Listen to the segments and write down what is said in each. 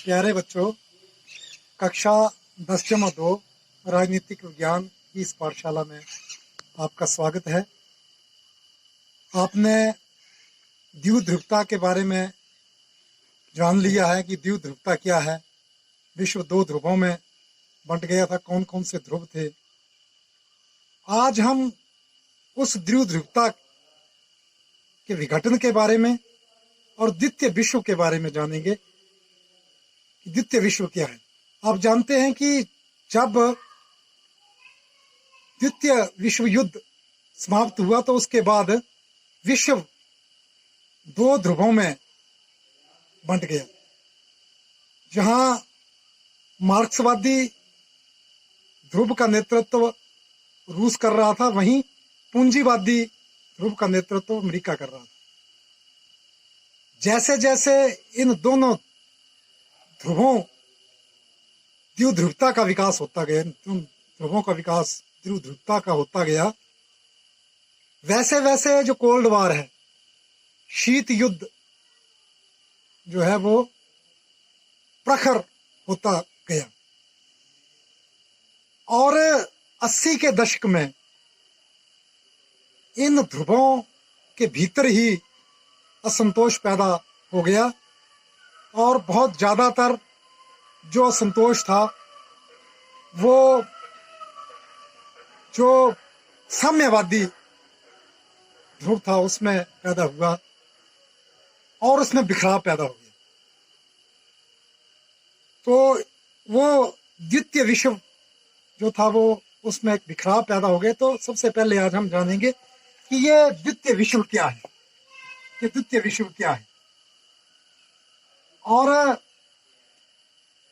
प्यारे बच्चों, कक्षा 10-2 राजनीतिक विज्ञान की इस पाठशाला में आपका स्वागत है। आपने द्विध्रुवता के बारे में जान लिया है कि द्विध्रुवता क्या है। विश्व 2 ध्रुवों में बंट गया था। कौन कौन से ध्रुव थे? आज हम उस द्विध्रुवता के विघटन के बारे में और द्वितीय विश्व के बारे में जानेंगे कि द्वितीय विश्व क्या है। आप जानते हैं कि जब द्वितीय विश्व युद्ध समाप्त हुआ तो उसके बाद विश्व 2 ध्रुवों में बंट गया। जहां मार्क्सवादी ध्रुव का नेतृत्व रूस कर रहा था, वहीं पूंजीवादी ध्रुव का नेतृत्व अमेरिका कर रहा था। जैसे जैसे इन दोनों ध्रुवों द्विध्रुवता का विकास होता गया, ध्रुवों का विकास द्विध्रुवता का होता गया, वैसे वैसे जो कोल्ड वार है, शीत युद्ध जो है वो प्रखर होता गया। और 80 के दशक में इन ध्रुवों के भीतर ही असंतोष पैदा हो गया और बहुत ज्यादातर जो असंतोष था वो जो साम्यवादी ध्रुव था उसमें पैदा हुआ और उसमें बिखराव पैदा हो गया। तो वो द्वितीय विश्व जो था वो उसमें एक बिखराव पैदा हो गया। तो सबसे पहले आज हम जानेंगे कि ये द्वितीय विश्व क्या है, कि द्वितीय विश्व क्या है। और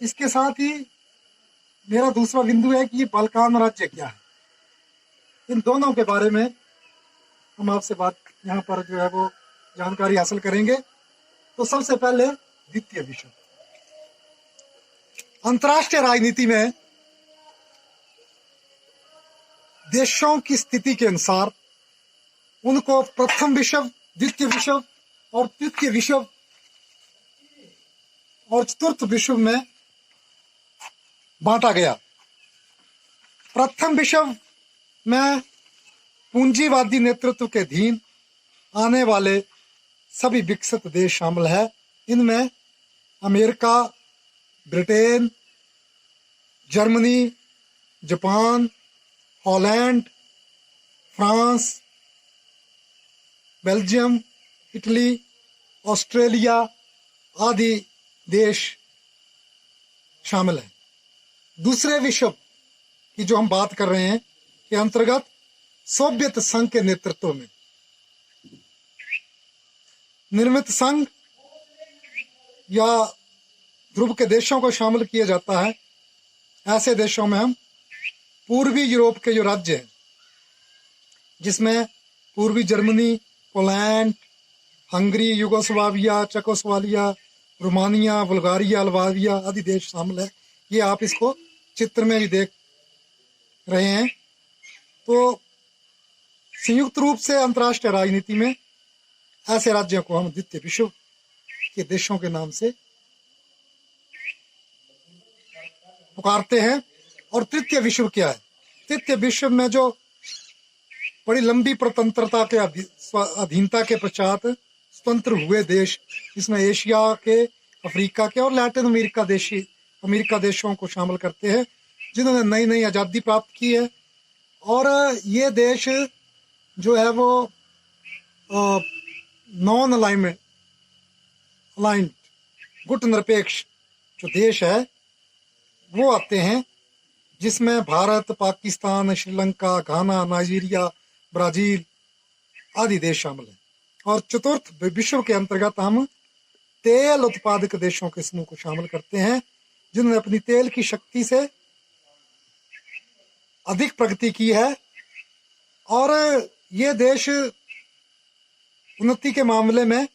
इसके साथ ही मेरा दूसरा बिंदु है कि बाल्कान राज्य क्या है। इन दोनों के बारे में हम आपसे बात यहाँ पर जो है वो जानकारी हासिल करेंगे। तो सबसे पहले द्वितीय विश्व। अंतर्राष्ट्रीय राजनीति में देशों की स्थिति के अनुसार उनको प्रथम विश्व, द्वितीय विश्व और तृतीय विश्व और चतुर्थ विश्व में बांटा गया। प्रथम विश्व में पूंजीवादी नेतृत्व के अधीन आने वाले सभी विकसित देश शामिल है। इनमें America, Britain, Germany, Japan, Holland, France, Belgium, Italy, Australia आदि देश शामिल हैं। दूसरे विश्व की जो हम बात कर रहे हैं के अंतर्गत सोवियत संघ के नेतृत्व में निर्मित संघ या ध्रुव के देशों को शामिल किया जाता है। ऐसे देशों में हम पूर्वी यूरोप के जो राज्य हैं, जिसमें पूर्वी Germany, Poland, Hungary, Yugoslavia, Czechoslovakia, Romania, Bulgaria, Albania आदि देश शामिल है। ये आप इसको चित्र में भी देख रहे हैं। तो संयुक्त रूप से अंतर्राष्ट्रीय राजनीति में ऐसे राज्यों को हम द्वितीय विश्व के देशों के नाम से पुकारते हैं। और तृतीय विश्व क्या है? तृतीय विश्व में जो बड़ी लंबी प्रतंत्रता के अधीनता के पश्चात स्वतंत्र हुए देश, इसमें एशिया के, अफ्रीका के और लैटिन अमेरिका देशों को शामिल करते हैं, जिन्होंने नई नई आज़ादी प्राप्त की है। और ये देश जो है वो नॉन अलाइंड गुट निरपेक्ष जो देश है वो आते हैं, जिसमें भारत, पाकिस्तान, श्रीलंका, घाना, नाइजीरिया, ब्राजील आदि देश शामिल हैं। और चतुर्थ विश्व के अंतर्गत हम तेल उत्पादक देशों के समूह को शामिल करते हैं, जिन्होंने अपनी तेल की शक्ति से अधिक प्रगति की है और ये देश उन्नति के मामले में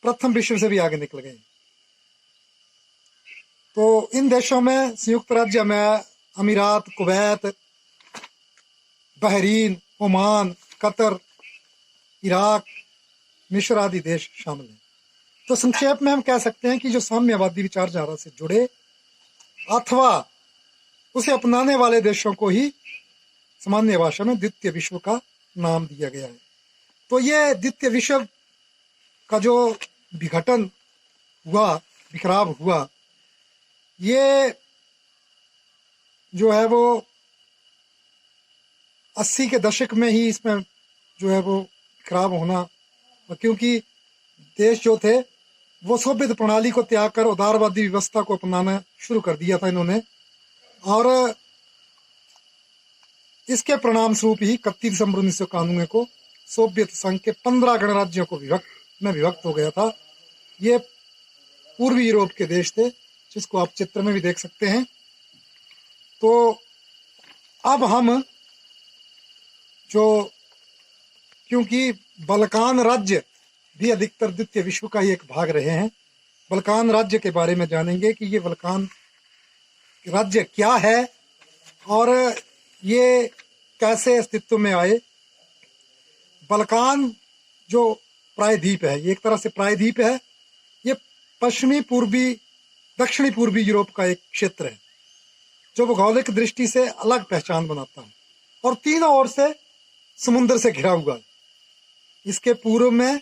प्रथम विश्व से भी आगे निकल गए। तो इन देशों में संयुक्त राज्य में अमीरात, Kuwait, Bahrain, Oman, Qatar, Iraq, मिस्र आदि देश शामिल हैं। तो संक्षेप में हम कह सकते हैं कि जो साम्यवादी विचारधारा से जुड़े अथवा उसे अपनाने वाले देशों को ही सामान्य भाषा में द्वितीय विश्व का नाम दिया गया है। तो ये द्वितीय विश्व का जो विघटन हुआ, बिखराव हुआ, ये जो है वो 80 के दशक में ही इसमें जो है वो बिखराव होना, क्योंकि देश जो थे वो सोवियत प्रणाली को त्याग कर उदारवादी व्यवस्था को अपनाना शुरू कर दिया था इन्होंने, और इसके परिणाम स्वरूप ही 31 दिसंबर 1991 को सोवियत संघ के 15 गणराज्यों को विभक्त हो गया था। ये पूर्वी यूरोप के देश थे, जिसको आप चित्र में भी देख सकते हैं। तो अब हम जो, क्योंकि बल्कान राज्य भी अधिकतर द्वितीय विश्व का ही एक भाग रहे हैं, बल्कान राज्य के बारे में जानेंगे कि ये बल्कान राज्य क्या है और ये कैसे अस्तित्व में आए। बल्कान जो प्रायद्वीप है, ये एक तरह से प्रायद्वीप है। ये दक्षिणी पूर्वी यूरोप का एक क्षेत्र है जो भौगोलिक दृष्टि से अलग पहचान बनाता है और तीनों ओर से समुद्र से घिरा हुआ है। इसके पूर्व में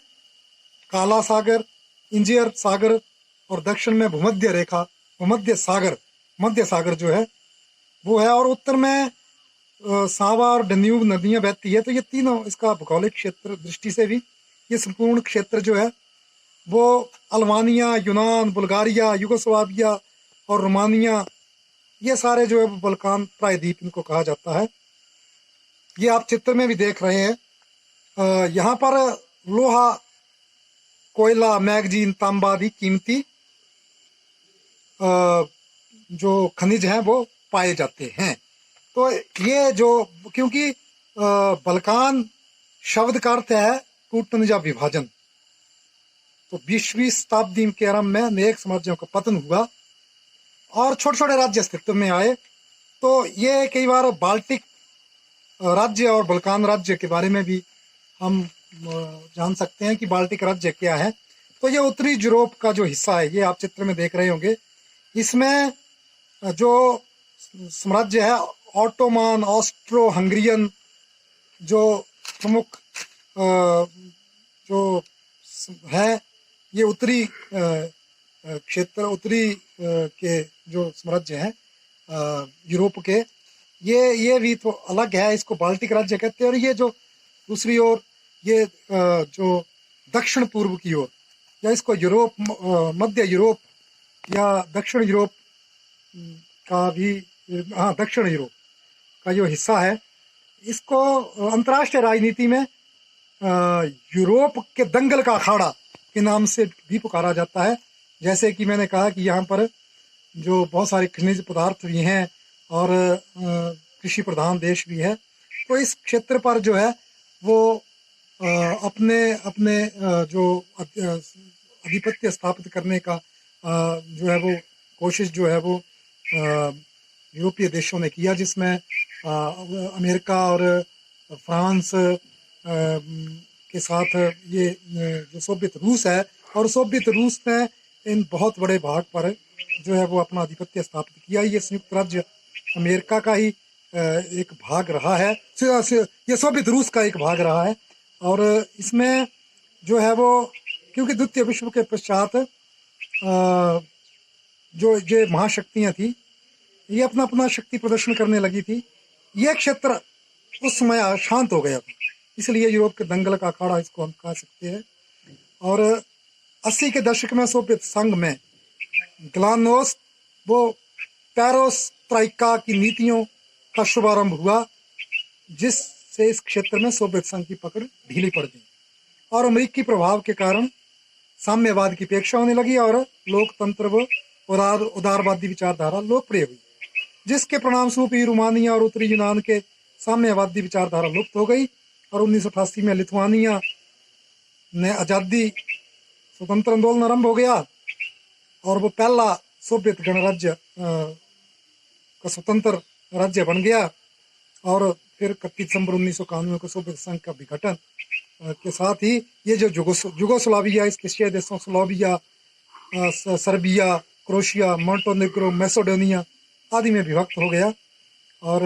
काला सागर, इंजीयर सागर और दक्षिण में मध्य सागर जो है वो है, और उत्तर में सावा और डन्यूब नदियां बहती है। तो ये तीनों, इसका भौगोलिक क्षेत्र दृष्टि से भी ये संपूर्ण क्षेत्र जो है वो अल्बानिया, यूनान, बुल्गारिया, युगोस्लाविया और रोमानिया, ये सारे जो है बल्कान प्रायद्वीप इनको कहा जाता है। ये आप चित्र में भी देख रहे हैं। यहाँ पर लोहा, कोयला, मैगजीन, तांबा आदि कीमती जो खनिज हैं वो पाए जाते हैं। तो ये जो, क्योंकि बल्कान शब्द का अर्थ है टूटन या विभाजन, तो 20वीं शताब्दी के आरंभ में अनेक साम्राज्यों का पतन हुआ और छोटे छोटे राज्य अस्तित्व में आए। तो ये कई बार बाल्टिक राज्य और बल्कान राज्य के बारे में भी हम जान सकते हैं कि बाल्टिक राज्य क्या है। तो ये उत्तरी यूरोप का जो हिस्सा है, ये आप चित्र में देख रहे होंगे। इसमें जो साम्राज्य है ऑटोमान, ऑस्ट्रो हंगरियन, जो प्रमुख जो है ये उत्तरी क्षेत्र, उत्तरी के जो साम्राज्य हैं यूरोप के, ये भी तो अलग है, इसको बाल्टिक राज्य कहते हैं। और ये जो दूसरी ओर ये जो दक्षिण पूर्व की ओर, या इसको यूरोप, मध्य यूरोप या दक्षिण यूरोप का भी, हाँ दक्षिण यूरोप का जो हिस्सा है, इसको अंतर्राष्ट्रीय राजनीति में यूरोप के दंगल का अखाड़ा के नाम से भी पुकारा जाता है। जैसे कि मैंने कहा कि यहाँ पर जो बहुत सारे खनिज पदार्थ भी हैं और कृषि प्रधान देश भी है, तो इस क्षेत्र पर जो है वो अपने अपने जो आधिपत्य स्थापित करने का जो है वो कोशिश जो है वो यूरोपीय देशों ने किया, जिसमें अमेरिका और फ्रांस के साथ ये जो सोवियत रूस है, और सोवियत रूस ने इन बहुत बड़े भाग पर जो है वो अपना आधिपत्य स्थापित किया। ये संयुक्त राज्य अमेरिका का ही एक भाग रहा है, ये सोवियत रूस का एक भाग रहा है। और इसमें जो है वो, क्योंकि द्वितीय विश्व के पश्चात जो ये महाशक्तियाँ थी, ये अपना अपना शक्ति प्रदर्शन करने लगी थी। यह क्षेत्र उस समय शांत हो गया था, इसलिए यूरोप के दंगल का अखाड़ा इसको हम कह सकते हैं। और 80 के दशक में सोवियत संघ में ग्लानोस्ट वो पेरोस्ट्राइका की नीतियों का शुभारंभ हुआ, जिससे इस क्षेत्र में सोवियत संघ की पकड़ ढीली पड़ गई और अमेरिकी प्रभाव के कारण साम्यवाद की अपेक्षा होने लगी और लोकतंत्र व उदारवादी विचारधारा लोकप्रिय हुई, जिसके परिणाम स्वरूप ही रोमानिया और उत्तरी यूनान के साम्यवादी विचारधारा लुप्त हो गई। और 1988 में लिथुआनिया ने आज़ादी स्वतंत्र आंदोलन आरंभ हो गया और वो पहला सोवियत गणराज्य का स्वतंत्र राज्य बन गया। और फिर 31 दिसंबर 1991 को सोवियत संघ का विघटन के साथ ही ये जो जुगोस्लाविया, इसके 6 देशों स्लोविया, सर्बिया, क्रोशिया, मोंटेनेग्रो, मैसेडोनिया आदि में विभक्त हो गया। और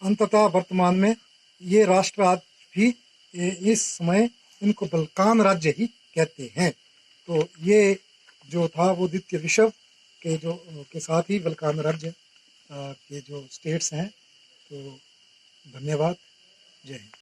अंततः वर्तमान में ये राष्ट्र आज भी इस समय इनको बल्कान राज्य ही कहते हैं। तो ये जो था वो द्वितीय विश्व के साथ ही बल्कान राज्य के जो स्टेट्स हैं। तो धन्यवाद, जय हिंद।